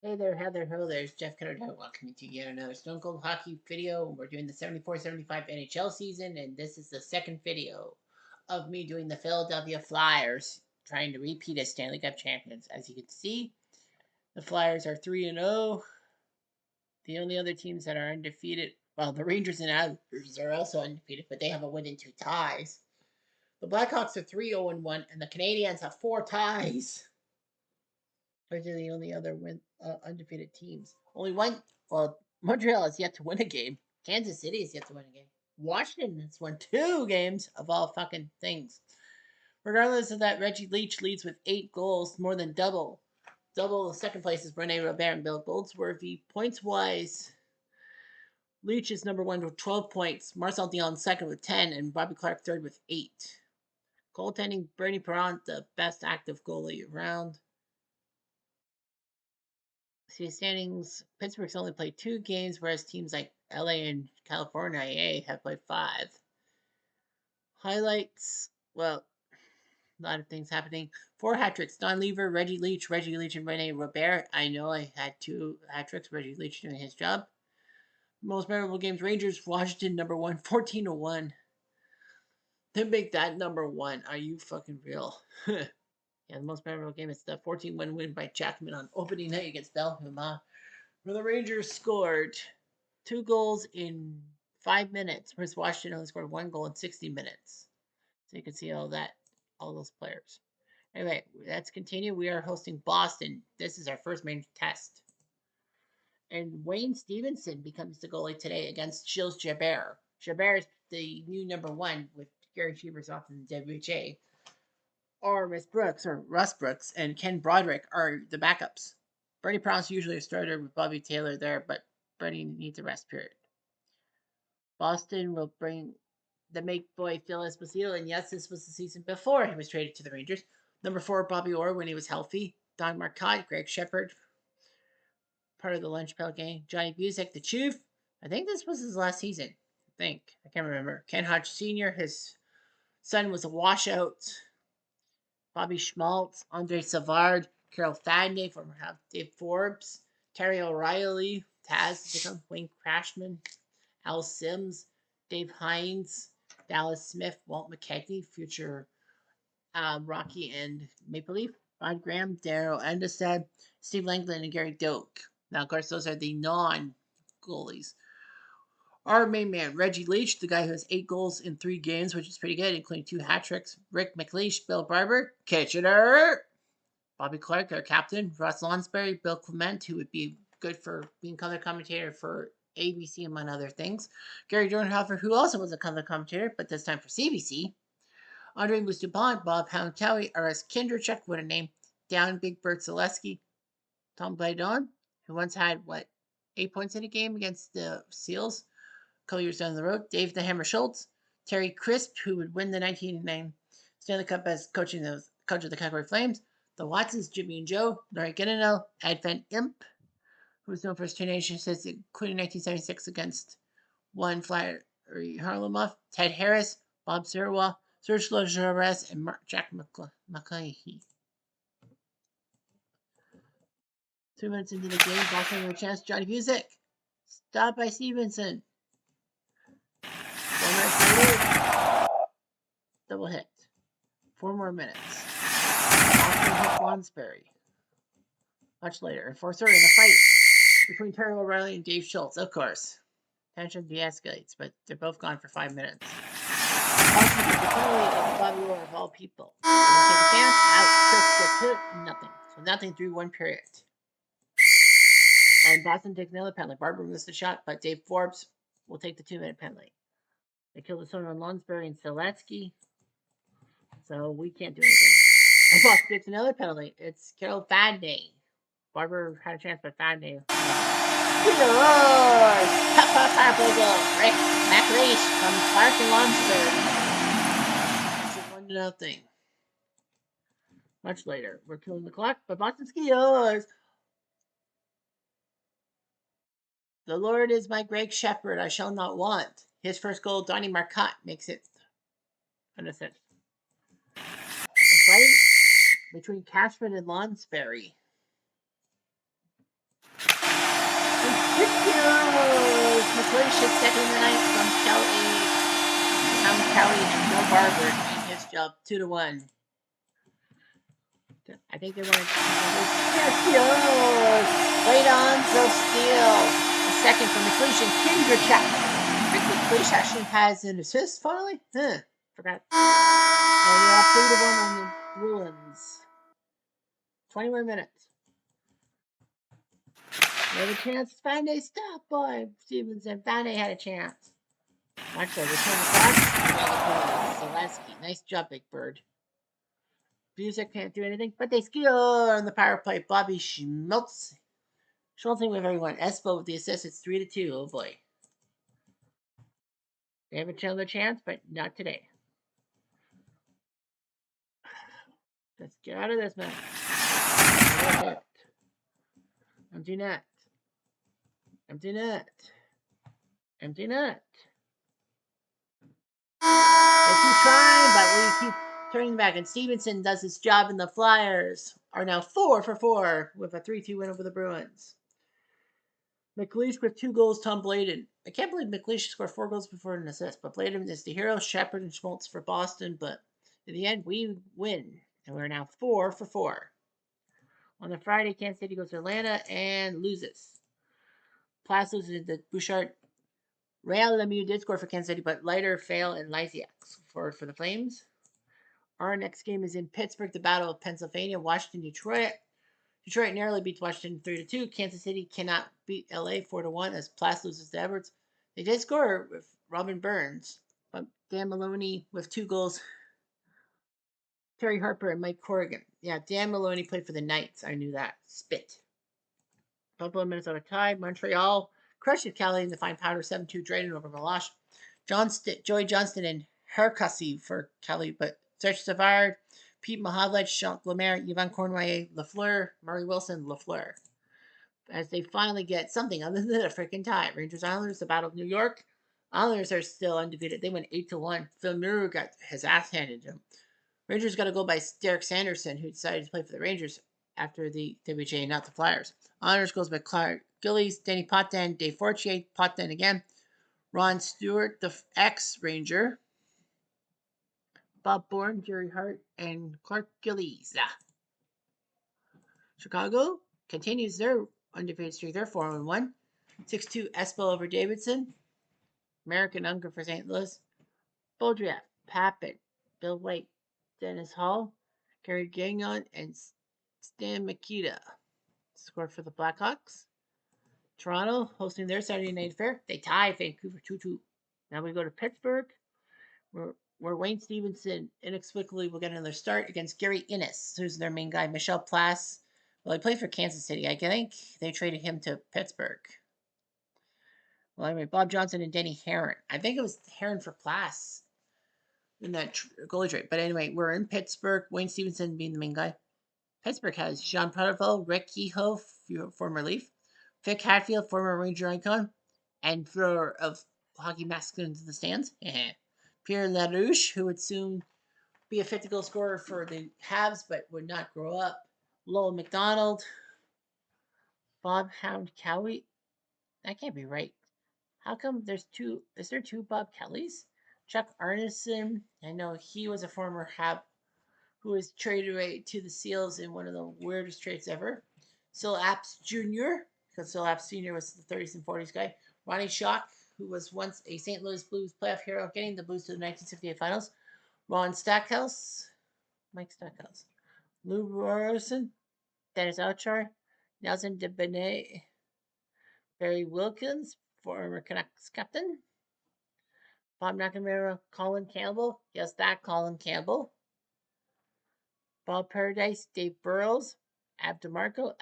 Hey there, Heather. Hello, there's Jeff Cutter. Welcome to yet another Stone Cold Hockey video. We're doing the 74-75 NHL season, and this is the second video of me doing the Philadelphia Flyers, trying to repeat as Stanley Cup champions. As you can see, the Flyers are 3-0. The only other teams that are undefeated, well, the Rangers and Islanders are also undefeated, but they have a win and 2 ties. The Blackhawks are 3-0-1, and the Canadiens have 4 ties. Those are the only other undefeated teams. Only one. Well, Montreal has yet to win a game. Kansas City has yet to win a game. Washington has won 2 games of all fucking things. Regardless of that, Reggie Leach leads with 8 goals, more than double. Double the second place is Rene Robert and Bill Goldsworthy. Points wise, Leach is number 1 with 12 points. Marcel Dion second with 10, and Bobby Clark third with 8. Goaltending, Bernie Perrant, the best active goalie around. See standings. Pittsburgh's only played 2 games, whereas teams like LA and California have played 5. Highlights. Well, a lot of things happening. 4 hat tricks. Don Lever, Reggie Leach, and Rene Robert. I know I had 2 hat tricks. Reggie Leach doing his job. Most memorable games. Rangers, Washington, number 1, 14-1. They make that number 1. Are you fucking real? Yeah, the most memorable game is the 14-1 win by Jackman on opening night against Belgium. Where the Rangers scored 2 goals in 5 minutes, whereas Washington only scored 1 goal in 60 minutes. So you can see all those players. Anyway, let's continue. We are hosting Boston. This is our first main test. And Wayne Stevenson becomes the goalie today against Gilles Gilbert. Gilbert is the new number 1 with Gary Cheevers off in the WHA. Or Russ Brooks, and Ken Broderick are the backups. Bernie Prounce usually a starter with Bobby Taylor there, but Bernie needs a rest period. Boston will bring the make boy Phil Esposito, and yes, this was the season before he was traded to the Rangers. Number 4, Bobby Orr when he was healthy. Don Marcotte, Greg Shepard, part of the lunch pail gang. Johnny Busick, the Chief. I think this was his last season. I can't remember. Ken Hodge Sr., his son was a washout. Bobby Schmaltz, Andre Savard, Carol Fadney, former half Dave Forbes, Terry O'Reilly, Taz, Wayne Crashman, Al Sims, Dave Hines, Dallas Smith, Walt McKechnie, future Rocky and Maple Leaf, Rod Graham, Darryl Anderson, Steve Langland, and Gary Doak. Now, of course, those are the non-goalies. Our main man, Reggie Leach, the guy who has 8 goals in 3 games, which is pretty good, including 2 hat tricks. Rick McLeish, Bill Barber, Kitchener, Bobby Clark, our captain, Russ Lonsberry, Bill Clement, who would be good for being color commentator for ABC, among other things. Gary Dornhofer, who also was a color commentator, but this time for CBC. Andre Moose-Dupont, Bob Houndtowie, R.S. Kinderchuk, what a name. Down Big Bert Zaleski, Tom Bladon, who once had, 8 points in a game against the Seals. A couple years down the road, Dave the Hammer Schultz, Terry Crisp, who would win the 1999 Stanley Cup as coach of the Calgary Flames, the Watsons, Jimmy and Joe, Laurie Guinanel, Ed Van Imp, who was known for his tenacious, including 1976 against one Flyer Harlamov, Ted Harris, Bob Sirwa, Serge Lajares, and Jack McCahey. 2 minutes into the game, Boston with a chance, Johnny Busick, stopped by Stevenson. 4 minutes later, double hit. 4 more minutes. Boston hit Lonsberry. Much later, enforcer in a fight between Terry O'Reilly and Dave Schultz, of course. Tension de-escalates, but they're both gone for 5 minutes. Boston gets the penalty of Bobby Orr of all people. They take a chance, out, nothing. So nothing through 1 period. And Boston takes another penalty. Barber missed the shot, but Dave Forbes will take the 2-minute penalty. They killed the son on Lonsberry and Seletsky, so we can't do anything. And Boston takes another penalty. It's Carol Fadney. Barber had a chance, but Fadney. Rick McLeish from Clark and Lonsberry. 1-0. Much later, we're killing the clock, but Boston Skiers. The Lord is my great shepherd, I shall not want. His first goal, Donnie Marcotte, makes it an assist. A fight between Cashman and Lonsberry. McLeish hit second in the ninth from Kelly and Bill Barber doing his job 2-1. I think they want to. Yes, late on, so steal. A second from McLeish and Kingerchuk. McLeish actually has an assist finally. Forgot. And we're up 3-1 on the Bruins. 21 minutes. We have a chance. Fande, stop, boy. Stevenson. Fande had a chance. Actually, return the pass. Zelensky. Nice job, Big Bird. Busick can't do anything, but they score on the power play. Bobby Schmeltz. Schultzing with everyone. Espo with the assist. It's 3-2. Oh boy. They have another chance, but not today. Let's get out of this, man. Empty net. Empty net. Empty net. They keep trying, but we keep turning back. And Stevenson does his job, and the Flyers are now 4-4 with a 3-2 win over the Bruins. McLeish with 2 goals, Tom Bladen. I can't believe McLeish scored 4 goals before an assist, but Bladen is the hero. Shepard and Schmaltz for Boston, but in the end, we win, and we're now 4-4. On the Friday, Kansas City goes to Atlanta and loses. Plas loses to Bouchard. Real Lemieux did score for Kansas City, but Leiter, Fail, and Lysiak scored for the Flames. Our next game is in Pittsburgh, the Battle of Pennsylvania, Washington, Detroit. Detroit narrowly beats Washington 3-2. Kansas City cannot beat LA 4-1 as Plas loses to Edwards. They did score with Robin Burns, but Dan Maloney with 2 goals. Terry Harper and Mike Corrigan. Yeah, Dan Maloney played for the Knights. I knew that. Spit. Buffalo, Minnesota tied. Montreal crushed Cali in the fine powder 7-2. Drayden over Malash. Joey Johnston and Herkasi for Cali, but Serge Savard, Pete Mahavlich, Jean Lemaire, Yvan Cornway, Lafleur, Murray Wilson, Lafleur. As they finally get something other than a freaking tie. Rangers Islanders, the Battle of New York. Islanders are still undefeated. They went 8-1. Phil Murray got his ass handed to him. Rangers got to go by Derek Sanderson, who decided to play for the Rangers after the WJ, not the Flyers. Islanders goes by Clark Gillies, Danny Potvin, Dave Fortier, Potvin again. Ron Stewart, the ex-Ranger. Bob Bourne, Jerry Hart, and Clark Gillies. Chicago continues their undefeated streak. They're 4-1. 6-2 Espo over Davidson. American Unger for St. Louis. Boldriat, Pappen, Bill White, Dennis Hall, Gary Gagnon, and Stan Mikita scored for the Blackhawks. Toronto hosting their Saturday night affair. They tie Vancouver 2-2. Now we go to Pittsburgh, where Wayne Stevenson inexplicably will get another start against Gary Innes, who's their main guy. Michel Plas. Well, he played for Kansas City. I think they traded him to Pittsburgh. Well, anyway, Bob Johnson and Denny Herron. I think it was Herron for Plas in that goalie trade. But anyway, we're in Pittsburgh. Wayne Stevenson being the main guy. Pittsburgh has Jean Potterville, Rick Kehoe, former Leaf, Vic Hatfield, former Ranger icon, and thrower of hockey masks into the stands. Pierre LaRouche, who would soon be a 50-goal scorer for the Habs, but would not grow up. Lowell McDonald, Bob Hound Cowie. That can't be right. How come there's two? Is there 2 Bob Kellys? Chuck Arneson. I know he was a former Hab who was traded away to the Seals in one of the weirdest trades ever. Syl Apps Jr., because Syl Apps Sr. was the 30s and 40s guy. Ronnie Schock, who was once a St. Louis Blues playoff hero, getting the Blues to the 1968 finals. Ron Stackhouse, Mike Stackhouse. Lou Rosen, Dennis Ouchar, Nelson DeBenet, Barry Wilkins, former Canucks captain. Bob McNamara, Colin Campbell. Yes, that Colin Campbell. Bob Paradise, Dave Burrows, Ab DeMarco,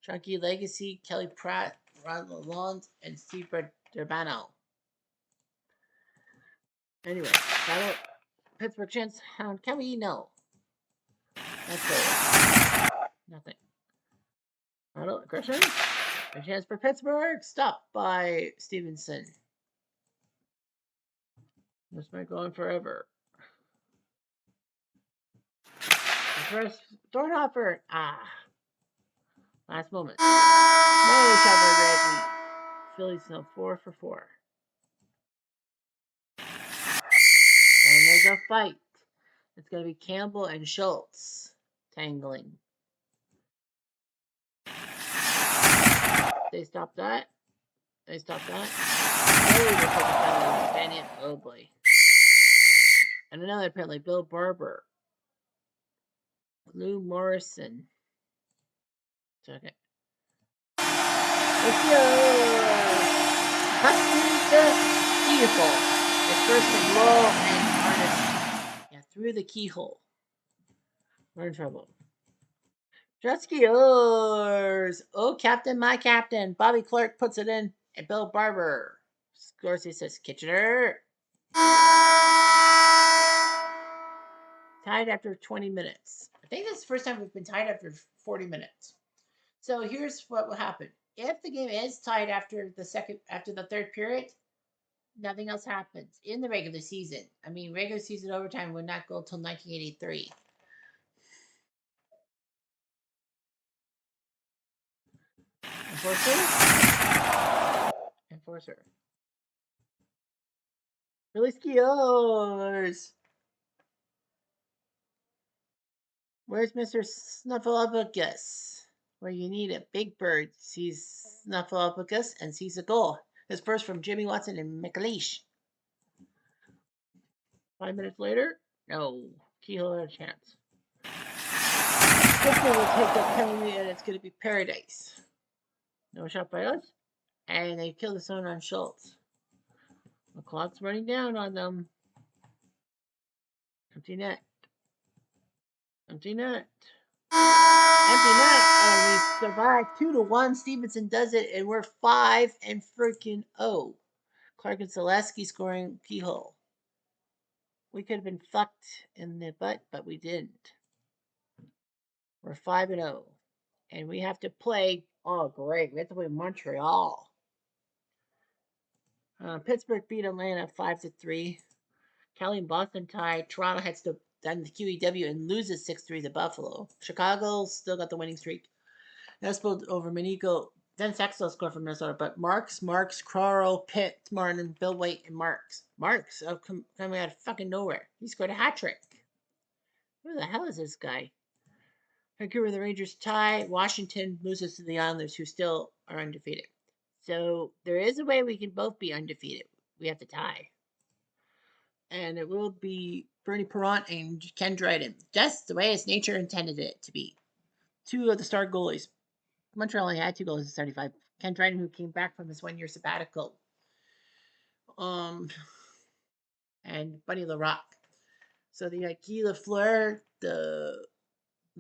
Chunky Legacy, Kelly Pratt, Ron Lalonde, and Steve Durbano. Anyway, Pittsburgh chance. Can we? No. That's it. Nothing. Aggression. A chance for Pittsburgh. Stopped by Stevenson. This might go on forever. First, Dornhofer. Last moment. No shot by Reggie. Phillies now 4 for 4. And there's a fight. It's going to be Campbell and Schultz tangling. They stop that. They stop that. Oh boy. And another apparently Bill Barber. Lou Morrison. Okay. Let's go. Husky the keyhole. It's first from Lowell and Artist. Yeah, through the keyhole. We're in trouble. Skiers. Oh, Captain, my Captain. Bobby Clark puts it in. And Bill Barber scores. He says, Kitchener. Tied after 20 minutes. I think that's the first time we've been tied after 40 minutes. So here's what will happen. If the game is tied after the third period, nothing else happens in the regular season. I mean, regular season overtime would not go until 1983. Enforcer. Billy Skiers. Where's Mr. Snuffleupagus? Where you need a big bird sees Snuffleupagus and sees a goal. His first from Jimmy Watson and McLeish. 5 minutes later, no. Keyhole had a chance. This one will take a penalty and it's going to be Paradise. No shot by us. And they killed the zone on Schultz. The clock's running down on them. Empty net. Empty net. Empty net. And we survive 2-1. Stevenson does it, and we're 5 and freaking 0. Clark and Selesky scoring keyhole. We could have been fucked in the butt, but we didn't. We're 5 and 0. And we have to play. Oh, great. We have to play Montreal. Pittsburgh beat Atlanta 5-3. Cali and Boston tied. Toronto heads to done the QEW and loses 6-3 to Buffalo. Chicago still got the winning streak. Espel over Manico. Then Sexton scored from Minnesota, but Marks, Carl, Pitt, Martin, Bill White, and Marks. Marks coming out of fucking nowhere. He scored a hat trick. Who the hell is this guy? Vancouver, the Rangers tie. Washington loses to the Islanders, who still are undefeated. So there is a way we can both be undefeated. We have to tie. And it will be Bernie Perrant and Ken Dryden, just the way his nature intended it to be. 2 of the star goalies. Montreal only had 2 goals in 75. Ken Dryden, who came back from his 1-year sabbatical. And Buddy LaRock. So they got Guy Lafleur, the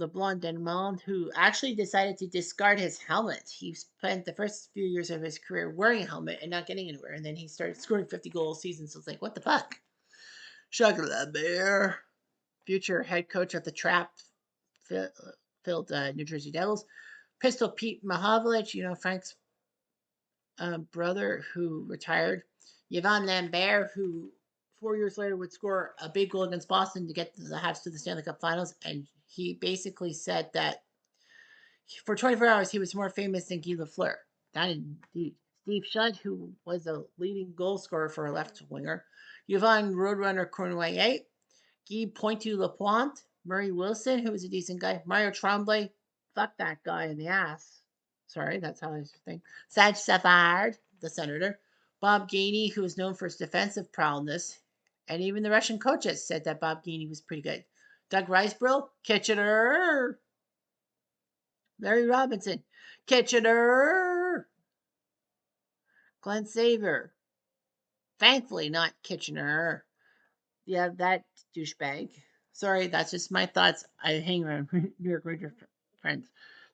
blonde Denmond, who actually decided to discard his helmet. He spent the first few years of his career wearing a helmet and not getting anywhere. And then he started scoring 50 goal seasons. So it's like, what the fuck? Chocolate Bear. Future head coach of the trap-filled New Jersey Devils. Pistol Pete Mahovlich, Frank's brother who retired. Yvon Lambert, who 4 years later would score a big goal against Boston to get the Habs to the Stanley Cup Finals. And he basically said that for 24 hours he was more famous than Guy Lafleur. That indeed. Steve Shutt, who was a leading goal scorer for a left winger. Yvon Roadrunner Cournoyer. Guy Pointu Lapointe. Murray Wilson, who was a decent guy. Mario Tremblay. Fuck that guy in the ass. Sorry, that's how I think. Saj Savard, the senator. Bob Gainey, who was known for his defensive prowess. And even the Russian coaches said that Bob Gainey was pretty good. Doug Ricebrill, Kitchener. Larry Robinson, Kitchener. Glenn Saver. Thankfully, not Kitchener. Yeah, that douchebag. Sorry, that's just my thoughts. I hang around New York Ranger friends.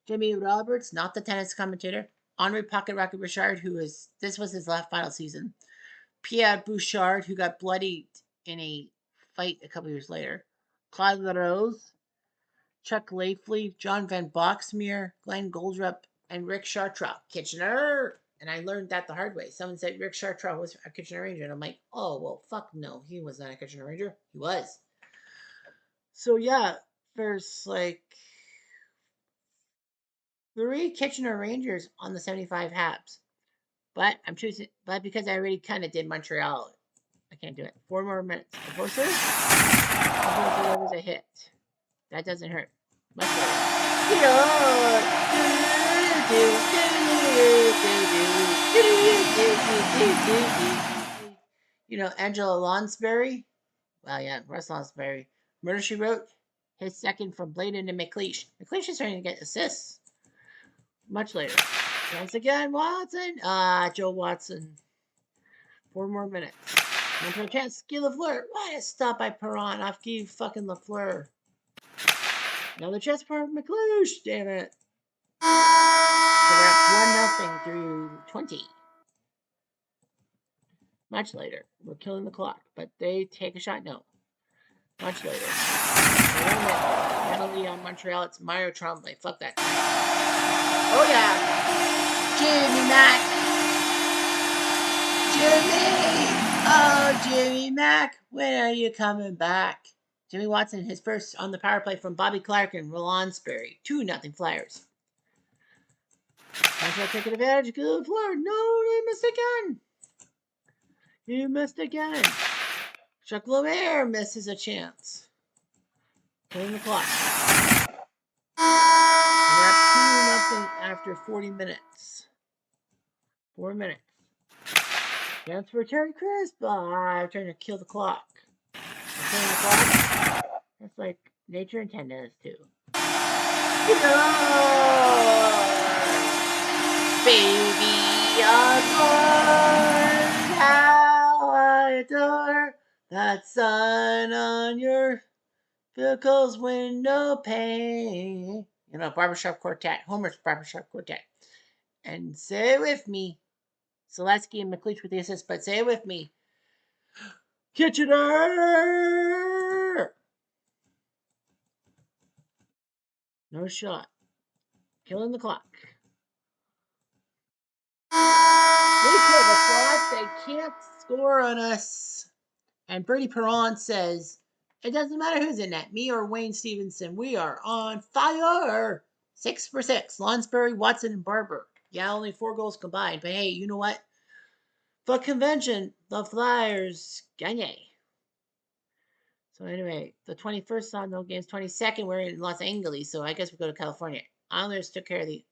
Jimmy Roberts, not the tennis commentator. Henri Pocket Rocket Richard, this was his last final season. Pierre Bouchard, who got bloodied in a fight a couple years later. Claude LaRose, Chuck Leifley, John Van Boxmeer, Glenn Goldrup, and Rick Chartrand. Kitchener! And I learned that the hard way. Someone said Rick Chartrand was a Kitchener Ranger. And I'm like, oh, well, fuck no. He was not a Kitchener Ranger. He was. So, yeah, there's like 3 Kitchener Rangers on the 75 Habs. But I'm choosing, but because I already kind of did Montreal, I can't do it. 4 more minutes. Before serve, Alberto delivers a hit. That doesn't hurt. Much better. Angela Lonsberry. Well, yeah, Russ Lonsberry. Murder She Wrote. His second from Bladen to McLeish. McLeish is starting to get assists. Much later. Once again, Watson. Joe Watson. 4 more minutes. One for a chance. Guy Lafleur. What a stop by Perron off Guy fucking Lafleur. Another chance for McLeish. Damn it. So we're up 1-0 through 20. Much later. We're killing the clock, but they take a shot. No. Much later. Penalty on Montreal. It's Mario Tremblay. Fuck that guy. Oh, yeah. Jimmy Mack. Jimmy. Oh, Jimmy Mack. When are you coming back? Jimmy Watson, his first on the power play from Bobby Clark and Rolonsberry. 2-0 Flyers. Montreal taking advantage. Good floor. No, they missed again. You missed again. Chuck Lemaire misses a chance. Killing the clock. We're up 2-0 after 40 minutes. 4 minutes. Chance for Terry Crisp. I'm trying to kill the clock. Killing the clock. That's like nature intended us to. Baby, adore how I adore that sun on your vehicle's window pane. Barbershop Quartet, Homer's Barbershop Quartet. And say it with me. Selesky and McLeish with the assist, but say it with me. Kitchener! No shot. Killing the clock. They kill the clock. They can't score on us. And Bertie Perron says, it doesn't matter who's in net, me or Wayne Stevenson. We are on fire. 6 for 6. Lonsberry, Watson, and Barber. Yeah, only 4 goals combined. But hey, you know what? For convention, the Flyers gagne. So anyway, the 21st on no games. 22nd, we're in Los Angeles. So I guess we go to California. Islanders took care of the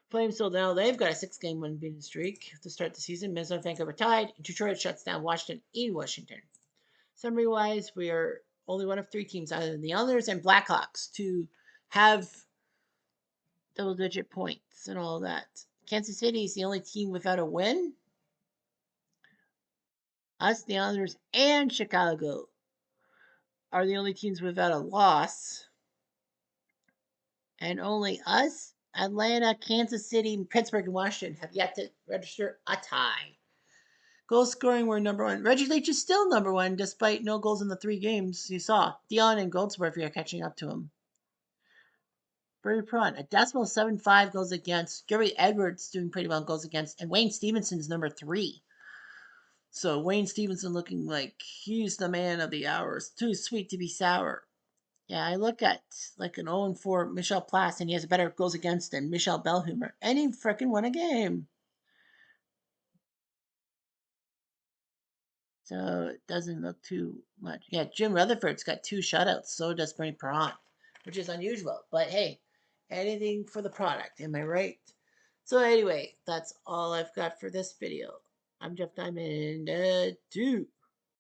Flames, so now they've got a 6-game win-beaten streak to start the season. Minnesota and Vancouver tied. Detroit shuts down Washington in Washington. Summary-wise, we are only one of 3 teams other than the Islanders and Blackhawks to have double-digit points and all that. Kansas City is the only team without a win. Us, the Islanders, and Chicago are the only teams without a loss. And only us, Atlanta, Kansas City, Pittsburgh, and Washington have yet to register a tie. Goal scoring, we're number 1. Reggie Leach is still number 1, despite no goals in the 3 games you saw. Dion and Goldsworthy are catching up to him. Bertie Perron, a decimal 7.5 goals against. Gary Edwards doing pretty well in goals against. And Wayne Stevenson's number 3. So Wayne Stevenson looking like he's the man of the hour. It's too sweet to be sour. Yeah, I look at like an 0-4 Michel Plasse, and he has better goals against than Michel Belhumer. And he freaking won a game. So it doesn't look too much. Yeah, Jim Rutherford's got 2 shutouts. So does Bernie Perron, which is unusual. But hey, anything for the product. Am I right? So anyway, that's all I've got for this video. I'm Jeff Diamond. 2.